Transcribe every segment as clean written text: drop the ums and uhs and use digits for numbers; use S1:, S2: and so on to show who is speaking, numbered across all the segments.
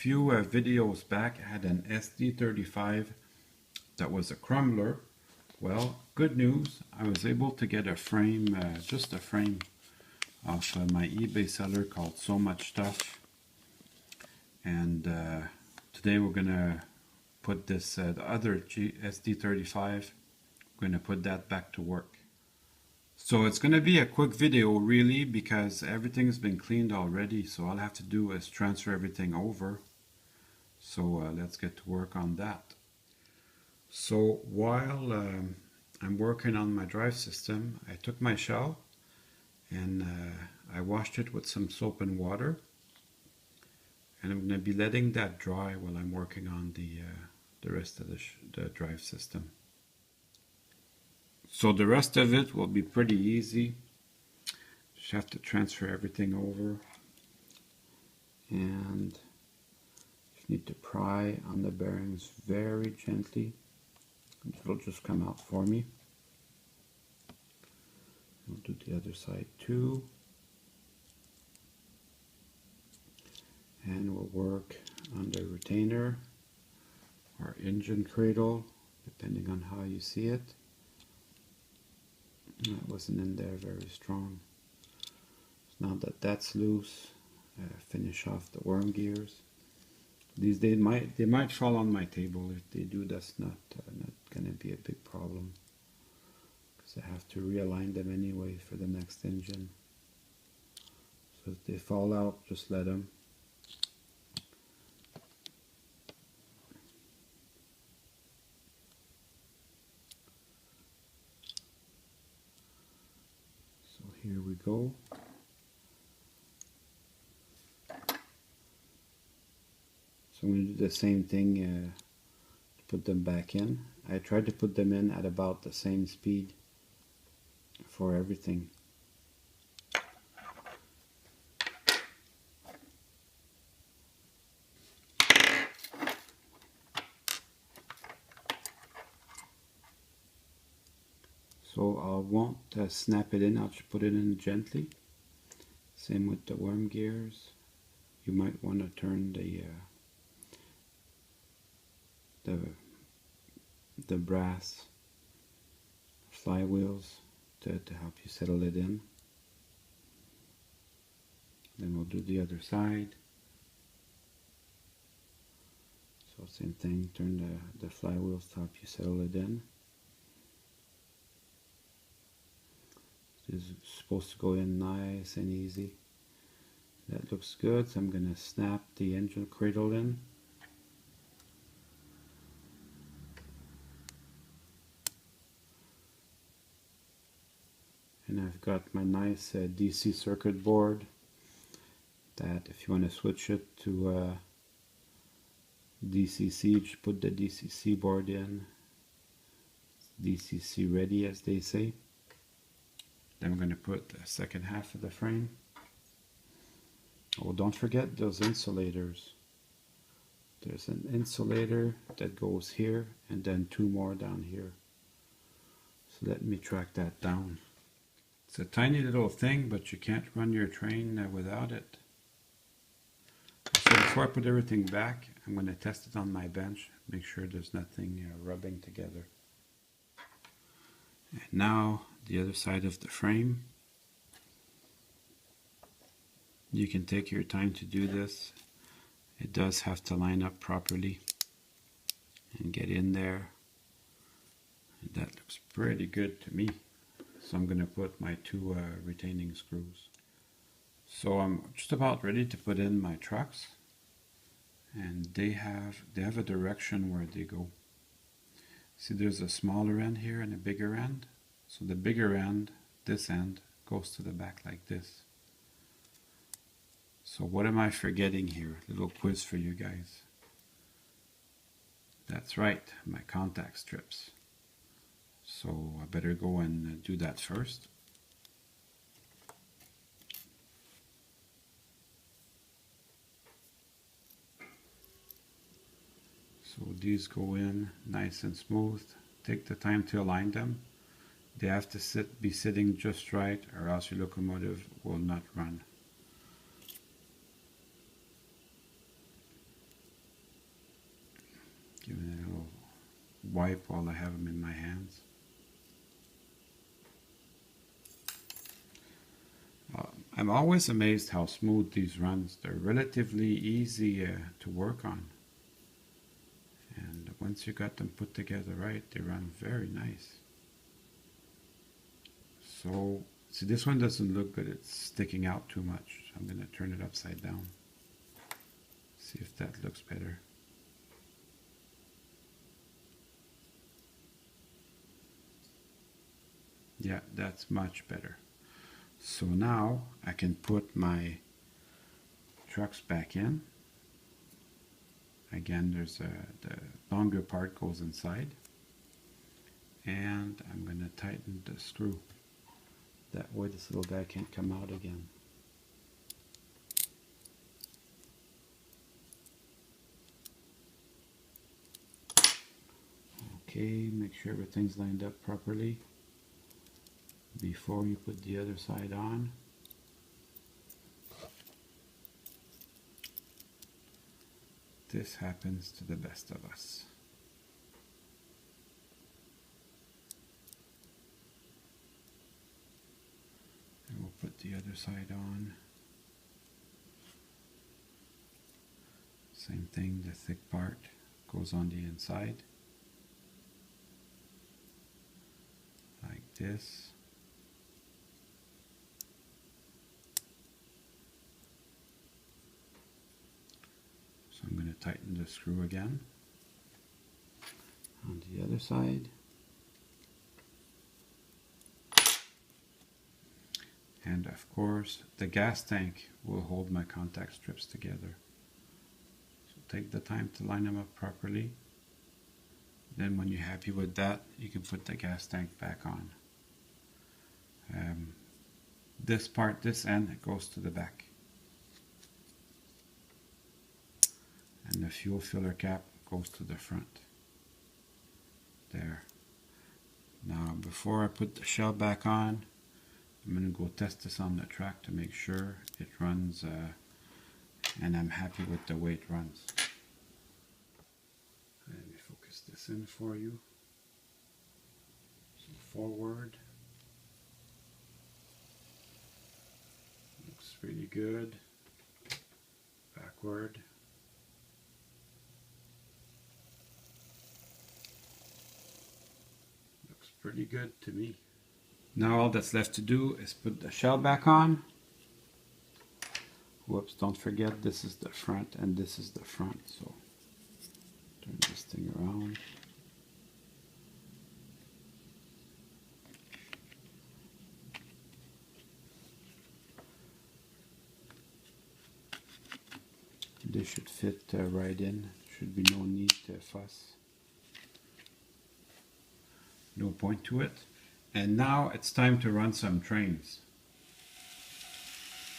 S1: few videos back I had an SD35 that was a crumbler. Well, good news, I was able to get a frame, just a frame off my eBay seller called So Much Stuff. And today we're gonna put this, the other SD35, we're gonna put that back to work. So it's gonna be a quick video really, because everything's been cleaned already, so all I have to do is transfer everything over. So let's get to work on that. So while I'm working on my drive system, I took my shell and I washed it with some soap and water, and I'm going to be letting that dry while I'm working on the rest of the drive system. So the rest of it will be pretty easy. Just have to transfer everything over, and just need to pry on the bearings very gently. It'll just come out for me. We'll do the other side too. And we'll work on the retainer or engine cradle, depending on how you see it. That wasn't in there very strong. So now that that's loose, finish off the worm gears. These they might fall on my table. If they do, that's not going to be a big problem, because I have to realign them anyway for the next engine. So if they fall out, just let them. So here we go. So I'm going to do the same thing to put them back in. I tried to put them in at about the same speed for everything. So I won't snap it in, I'll just put it in gently. Same with the worm gears. You might want to turn the brass flywheels to help you settle it in. Then we'll do the other side. So same thing, turn the flywheels to help you settle it in. This is supposed to go in nice and easy. That looks good, so I'm going to snap the engine cradle in. And I've got my nice DC circuit board that if you want to switch it to DCC, just put the DCC board in. It's DCC ready, as they say. Then we're going to put the second half of the frame. Oh, don't forget those insulators. There's an insulator that goes here and then two more down here. So let me track that down. It's a tiny little thing, but you can't run your train without it. So before I put everything back, I'm going to test it on my bench, make sure there's nothing rubbing together. And now the other side of the frame. You can take your time to do this. It does have to line up properly and get in there. And that looks pretty good to me. So I'm going to put my two retaining screws. So I'm just about ready to put in my trucks, and they have a direction where they go. See, there's a smaller end here and a bigger end. So the bigger end, this end, goes to the back like this. So what am I forgetting here? Little quiz for you guys. That's right, my contact strips. So I better go and do that first. So these go in nice and smooth. Take the time to align them. They have to be sitting just right, or else your locomotive will not run. Give it a little wipe while I have them in my hands. I'm always amazed how smooth these runs. They're relatively easy to work on. And once you got them put together right, they run very nice. So, see, this one doesn't look good. It's sticking out too much. So I'm going to turn it upside down. See if that looks better. Yeah, that's much better. So now I can put my trucks back in. Again, there's the longer part goes inside. And I'm going to tighten the screw. That way this little guy can't come out again. Okay, make sure everything's lined up properly before you put the other side on. This happens to the best of us. And we'll put the other side on. Same thing, the thick part goes on the inside. Like this. So I'm going to tighten the screw again on the other side. And of course, the gas tank will hold my contact strips together. So take the time to line them up properly. Then when you're happy with that, you can put the gas tank back on. This part, this end, it goes to the back. And the fuel filler cap goes to the front. There. Now before I put the shell back on, I'm going to go test this on the track to make sure it runs and I'm happy with the way it runs. Let me focus this in for you. So forward. Looks pretty good. Backward. Looks pretty good to me. Now all that's left to do is put the shell back on. Whoops, don't forget this is the front and this is the front. So turn this thing around. This should fit right in. Should be no need to fuss. No point to it. And now it's time to run some trains.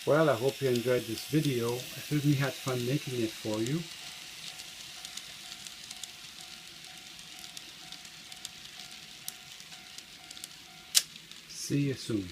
S1: Well, I hope you enjoyed this video. I certainly had fun making it for you. See you soon.